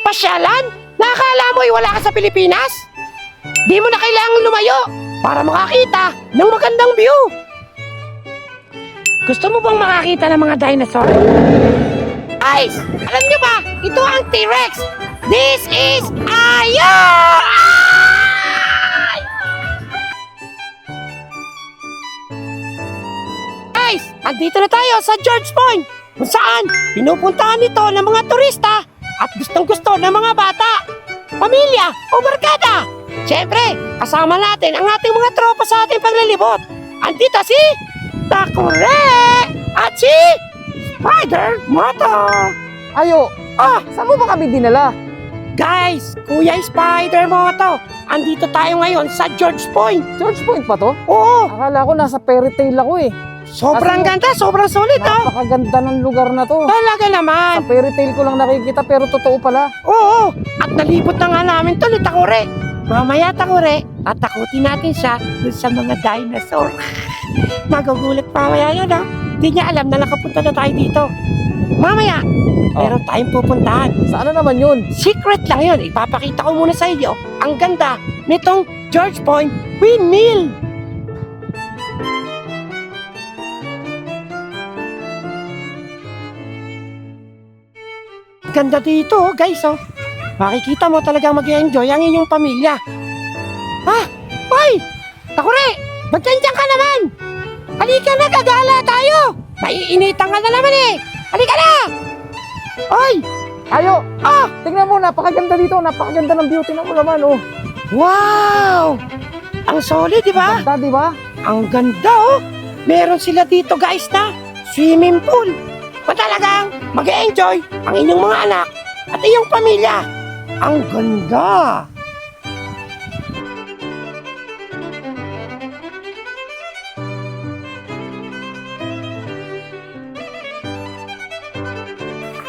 Pasyalan? Nakakala mo wala ka sa Pilipinas? Di mo na kailangan lumayo para makakita ng magandang view. Gusto mo bang makakita ng mga dinosaur? Guys, alam nyo ba? Ito ang T-Rex. This is Ayo! Guys, andito na tayo sa George Point, kung saan pinupuntahan ito ng mga turista at gustong-gusto ng mga bata, pamilya o barkada. Siyempre, kasama natin ang ating mga tropa sa ating paglalibot. Andito si Takure at si Spider Moto. Ayo, saan mo ba kami dinala? Guys, Kuya Spider Moto, andito tayo ngayon sa George Point. George Point pa to? Oo, Akala ko nasa fairy tale ako eh. sobrang Kasi- ganda, sobrang sulit oh. Napakaganda ng lugar na to. Talaga Sa naman. fairy tale ko lang nakikita pero totoo pala. Oo, at nalibot na nga namin to ni Takure. Mamaya Takure, tatakutin natin siya dun sa mga dinosaur. Magugulat mamaya yun ha. Hindi niya alam na nakapunta na tayo dito. Mamaya, meron tayong pupuntahan. Saan na naman yun? Secret lang yun. Ipapakita ko muna sa inyo ang ganda nitong George Point Windmill. Ganda dito guys oh. Makikita mo talagang mag-enjoy ang inyong pamilya. Hoy! Takure! Ba't nandiyan ka naman? Halika na, gagala tayo! Naiinitan ka na naman eh! Halika na! Hoy! Ayo, tingnan mo, napakaganda dito. Napakaganda ng beauty mo naman, oh. Wow! Ang solid, di ba? Ganda, di ba? Ang ganda, oh! Meron sila dito, guys, na swimming pool. Pa talagang mag-enjoy ang inyong mga anak at iyong pamilya. Ang ganda!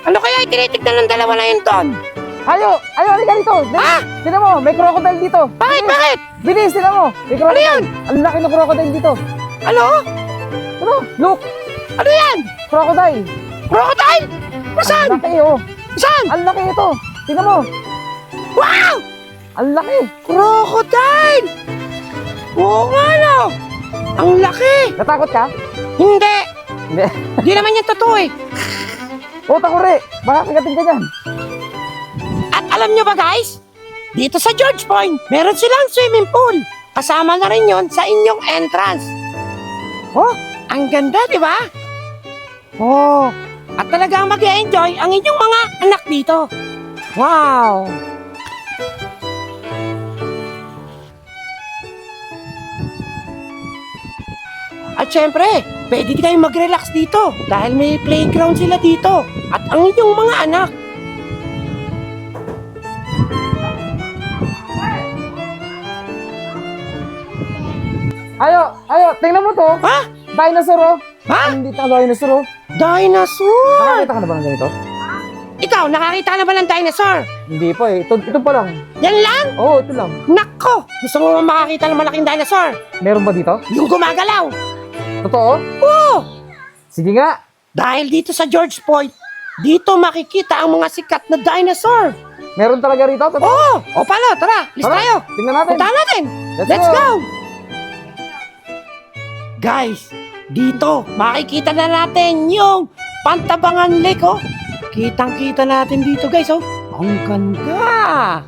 Ano kaya tinitignan ng dalawa na yun doon? Ayo, halika dito. Tingnan mo, may crocodile dito. Bakit? Bakit? Bilis, tingnan mo. May crocodile. Ano yan? Ang laki ng crocodile dito. Ano? Ano? Look, Ano yan? crocodile. Crocodile? Ang Saan? laki, oh. Saan? Ang laki ito. Tingnan mo. Wow! Ang laki. Crocodile! Oo nga no! Ang laki! Natakot ka? Hindi! Hindi. Hindi naman yan totoo eh. Oh, Takure. Baka kagating ka dyan. At alam nyo ba guys? Dito sa George Point, meron silang swimming pool. Kasama na rin yon sa inyong entrance. Oh, ang ganda, di ba? Oh, at talagang mag-enjoy ang inyong mga anak dito. Wow! At syempre, pwede kayong mag-relax dito dahil may playground sila dito at ang inyong mga anak. Ayo, tingnan mo to. Ha? Dinosaur, oh. Ha? Hindi ta dinosaur, oh. Dinosaur! Nakakita ka na ba ng ganito? Ikaw, nakakita na ba ng dinosaur? Hindi pa eh. Ito pa lang. Yan lang? Oo, ito lang. Nako! Gusto mo ba makakita ng malaking dinosaur? Meron ba dito? Yung gumagalaw? Totoo? Oo! Sige nga. Dahil dito sa George Point, dito makikita ang mga sikat na dinosaur. Meron talaga rito? Totoo? Oo! O paano? Tara, list Tara, tayo. tingnan natin. Puntahan natin. Let's go! Guys, dito makikita na natin yung Pantabangan Lake, oh. Kitang-kita natin dito, guys, oh. Ang ganda!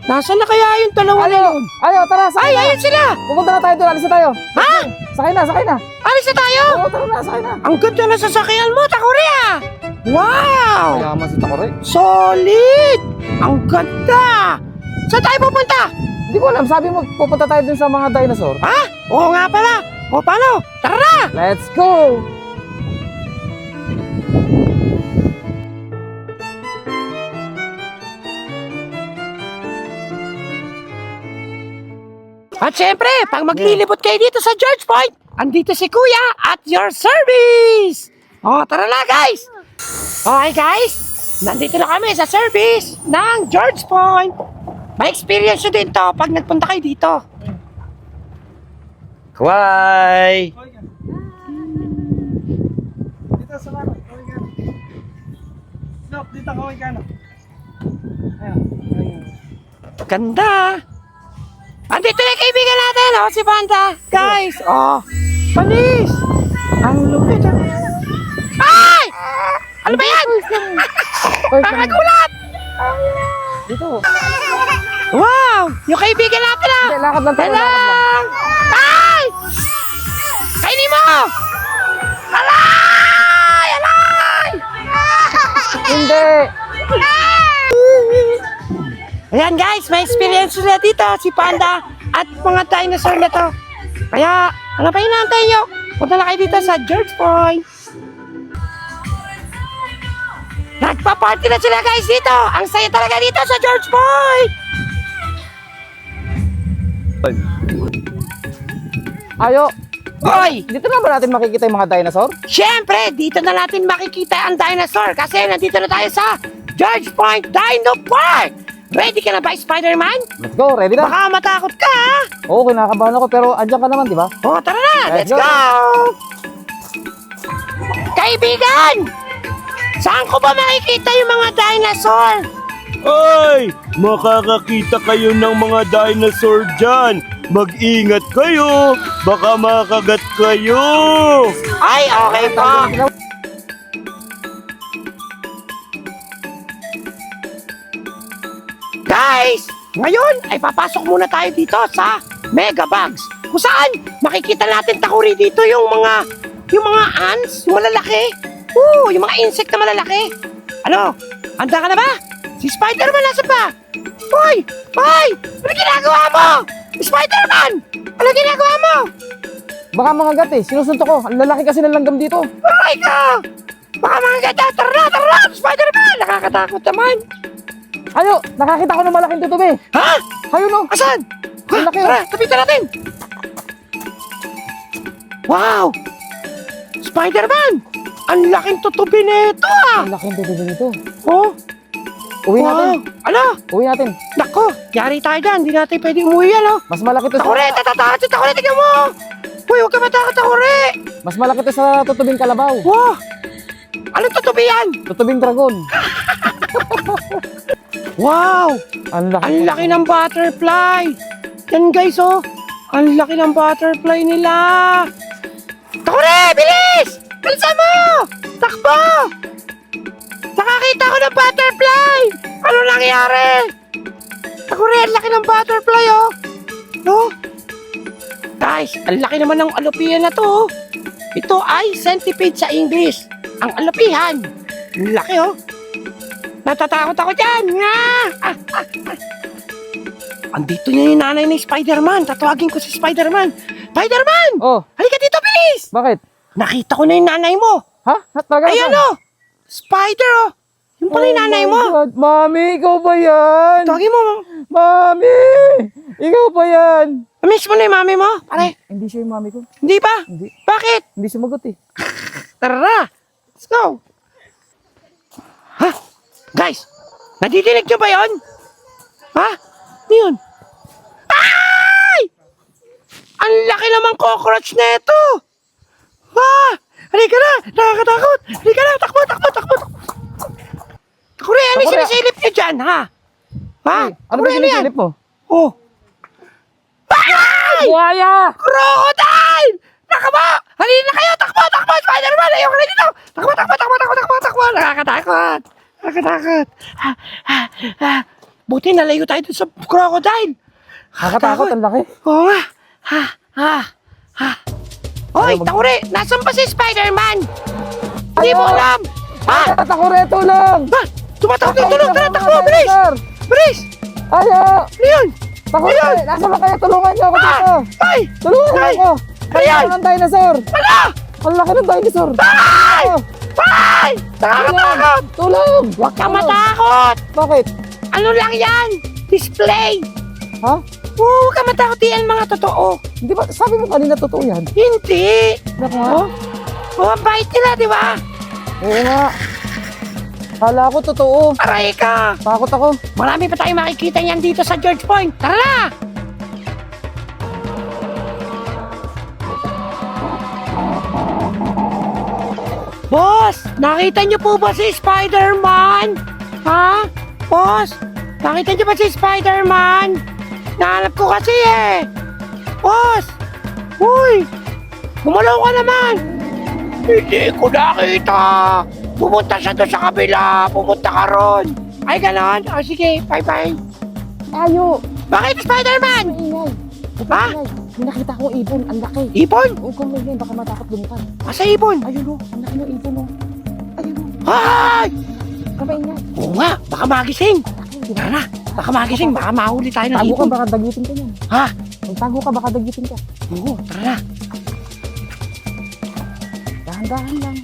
Nasaan na kaya yung dalawa na yun? Ayo, tara, sakay Ay, na. ayun sila! Pumunta na tayo doon, alis na tayo. Ha? Sakay na. Alis na tayo! Oo, tara na, sakay na. Ang ganda na sasakyan mo, Takure, ah! Wow! Mayaman si Takure. Solid! Ang ganda! Saan tayo pupunta? Hindi ko alam, sabi mo, pupunta tayo dun sa mga dinosaur. Ha? Oo nga pala! O paano? Tara na! Let's go! At syempre, pag maglilibot kayo dito sa George Point, andito si Kuya at your service! O, tara na guys! Okay guys, nandito na kami sa service ng George Point. May experience nyo din to pag nagpunta kayo dito. Kawai! Dito sa mga. Dito ako kay Kano. Ganda. Andito na yung kaibigan natin, oh, si Panda. Guys, oh. Panis. Ang lupit, oh. Ay! Ano ba yan? Kakagulat! Dito. Wow! Yung kaibigan natin, ah. Hindi, lakad lang tayo. Hello! Lakad lang. Ay! Kainin mo! Alay! Alay! Hindi. Ayan guys, may experience sila dito, si Panda at mga dinosaur na to. Kaya, ano pa inaantay nyo? Punta na kayo dito sa George Point. Nagpa-party na sila guys dito. Ang saya talaga dito sa George Point. Ayo. Hoy! Dito na ba natin makikita yung mga dinosaur? Siyempre, dito na natin makikita ang dinosaur kasi nandito na tayo sa George Point Dino Park. Ready ka na ba, Spider-Man? Let's go, ready na? Baka matakot ka, ha? Oo, kinakabahan ako pero andyan ka naman, di ba? Oh, tara na! Let's Let's go! Kaibigan! Saan ko ba makikita yung mga dinosaur? Ay! Makakakita kayo ng mga dinosaur dyan! Mag-ingat kayo! Baka makagat kayo! Ay, okay po. Guys, ngayon ay papasok muna tayo dito sa Mega Bugs. Kung saan makikita natin takuri dito yung mga ants, yung malalaki. Yung mga insect na malalaki. Ano? Handa ka na ba? Si Spider-Man nasa pa? Hoy! Hoy! Ano ginagawa mo? Spider-Man! Ano ginagawa mo? Baka mga gat eh, sinusuntok ko. Ang lalaki kasi ng langgam dito. Aray ka! Baka mga ganda! Tara na! Tara na! Spider-Man! Nakakatakot naman! Ayo, nakakita ko ng malaking tutubi. Ha? Ayun no. Asan? Ha? Ang laki, Tara! Tapitan natin! Wow! Spider-Man! Ang laking tutubi nito ah! Ang laking tutubi nito. Oh! Uwi natin. Ano? Uwi natin. Nako! Yari tayo dyan! Hindi natin pwede umuwi yan oh! Mas malaki to Takore! sa... Tatatakot si Takore! Tignan mo! Uy! Huwag ka matakot Takore! Mas malaki to sa tutubing kalabaw. Wow! Anong tutubi yan? Tutubing dragon. Wow! Ang laki. Ang laki ng butterfly! Yan guys oh! Ang laki ng butterfly nila! Takore! Bilis! Bilisan mo! Takbo! Nakakita ko ng butterfly! Ano nangyari? Takore! Ang laki ng butterfly oh! No? Guys, ang laki naman ng alopian na to oh! Ito ay centipede sa English. Ang alopihan. Ang laki oh! Natatakot ako dyan! Andito niya yung nanay ni Spider-Man. Tatawagin ko si Spider-Man. Spider-Man! Oh, Halika dito, bilis! bakit? Nakita ko na yung nanay mo. Ha? Talaga? Ayan oh! Spider oh! Yung pala yung nanay mo. God. Mami, ikaw ba yan? Tawagin mo. Mami! Ikaw ba yan? Miss mo na yung mami mo? Pare, Hindi siya yung mami ko. hindi pa? Hindi. Bakit? Hindi sumagot eh. Tara! Let's go! Ha? Guys! Nadidinig nyo ba yun? Ha? Ano yun? Ay! Ang laki naman cockroach na ito! Ha? Halika na! Nakakatakot! Halika na! Takbo! Takbo! Takbo! Takure! Ano yung Takure. sinisilip nyo dyan? Ha? Ha? Ano ba sinisilip mo? Oh! Ay! Buhaya! Crocodile! Nakaba! Halina na kayo! Takbo! Takbo! Spider-Man! Ayoko na dito! Takbo! Takbo! Takbo! Takbo! Takbo! Takbo! Nakakatakot! Nakakatakot! Buti nalayo tayo dun sa crocodile! Nakakatakot, ang laki. Oo nga! Hoy! Takure! Nasaan ba si Spider-Man? Hindi mo alam! Ha? Takureto lang! Ha? Tumatawag ng tulong! Tara! Takbo! Bilis! Bilis! Ayo! Ano yun? Takure! Ayun! Nasa ba kayo? Tulungan niyo ako dito! Ay! Tulungan niyo Ay! ako! Ayan! Ang dinosaur! Ano? Ang laki ng dinosaur! Ay! Oh, Ay! Nakakatakot! tulong! Huwag ka matakot! Bakit? Ano lang yan? Display! Ha? Huwag ka matakot yan mga totoo. Hindi ba? Sabi mo kanina totoo yan. Hindi! Naku nga. Oh, ang bait nila, di ba? Oo nga. Kala ko totoo. Aray ka! Takot ako. Marami pa tayong makikita yan dito sa George Point. Tara na! Boss, nakita niyo po ba si Spider-Man? Spider-Man? Ha? Boss, nakita niyo ba si Spider-Man? Nahanap ko kasi eh. Boss! Uy! Gumalaw ka naman! Hindi ko nakita! Pumunta siya doon sa kabila! Pumunta ka ron! Ay, ganon? O sige, bye-bye! Ayo! Bakit Spider-Man? Maingay! Ha? May nakita akong ibon, ang laki. Ibon? Huwag kang maingay, baka matakot lumipad. Asa ibon? Ayun o, ang laki ng ibon o. Ayun o, Ay! huwag kang maingay. Oo nga, baka magising! Laki, di ba? Tara na, baka magising, baka mahuli tayo ng Tago ka, ibon. baka dagitin ka niyan. Ha? Magtago ka, baka dagitin ka. Oo, tara na. Dahan-dahan lang.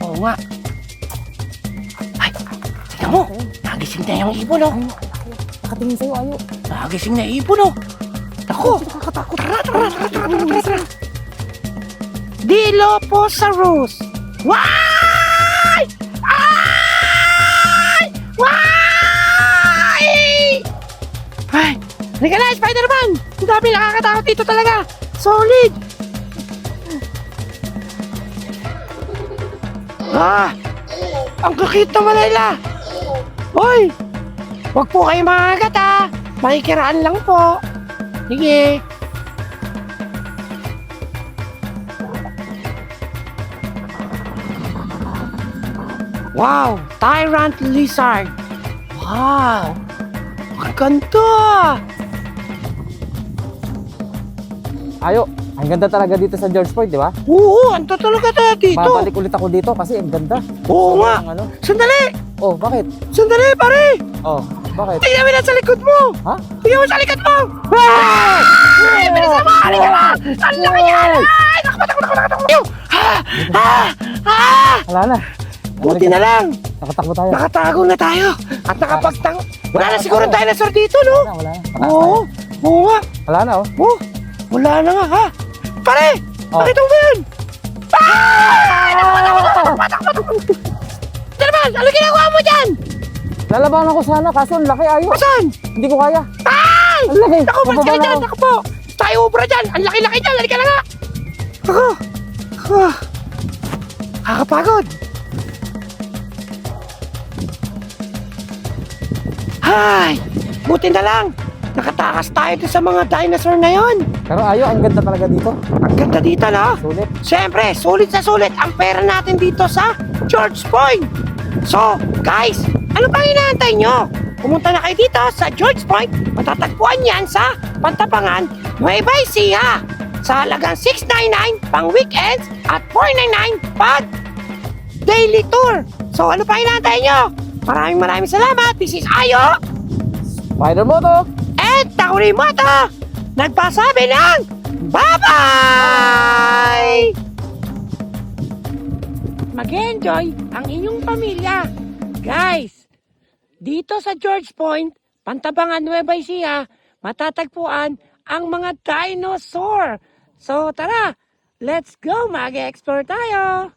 Oo nga. Ay, tignan mo, nagising na yung ibon oh. Ayun, ang laki. Nakatingin sa'yo, ayo. Nagising na yung ibon oh. Ako, Nakakatakot. tara. Dilophosaurus. Why? Ay! Why? Ay, halika na, Spider-Man! Ang dami nakakatakot dito talaga. Solid. Ang kakit naman nila. Hoy, wag po kayo makagat ha. Makikiraan lang po. Sige. Wow, Tyrant Lizard. Wow, ang ganda. Ayo, ang ganda talaga dito sa George Point, di ba? Oo, ang talaga tayo dito. Babalik ulit ako dito kasi ang ganda. Oo nga. Ang ano? Sandali, Oh, bakit? sandali pare. Oh, bakit? Tingnan mo na sa likod mo. Ha? Tingnan mo sa likod mo. Ay, bilis na mga halika na. Ang laki niya. Ay, nakapatakbo. Wala na. Buti na lang. Nakatakbo tayo. Nakatago na tayo. At nakapagtang. Wala na siguro dinosaur dito, no? Wala na. Pataas Oo. tayo. Oo nga. Wala na, oh. Oh, wala na nga, ha? Pare! Oh. Nakita mo ba yun? Ito naman, ano ginagawa mo dyan? Lalaban ako sana, kaso ang laki, ayo. Saan? Hindi ko kaya. Ay! Ang laki. Naku, mas Bababa kayo na dyan, ako. naku po. Tayo ubra dyan, ang laki-laki dyan, halika na nga. Ako. Kakapagod. Ay, buti na lang. Nakatakas tayo dun sa mga dinosaur na yon. Pero ayo, ang ganda talaga dito. Ang ganda dito, no? Sulit. Siyempre, sulit sa sulit ang pera natin dito sa George Point. So, guys, ano pang inaantay nyo? Pumunta na kayo dito sa George Point. Matatagpuan yan sa Pantabangan, Nueva Ecija. Sa halagang $699 pang weekends at $499 pag daily tour. So, ano pang inaantay nyo? Maraming salamat. This is Ayo Spider Moto. and Takurimoto. Nagpasabi ng bye-bye! Mag-enjoy ang inyong pamilya. Guys, dito sa George Point, Pantabangan, Nueva Ecija, matatagpuan ang mga dinosaur. So tara, let's go mag-explore tayo!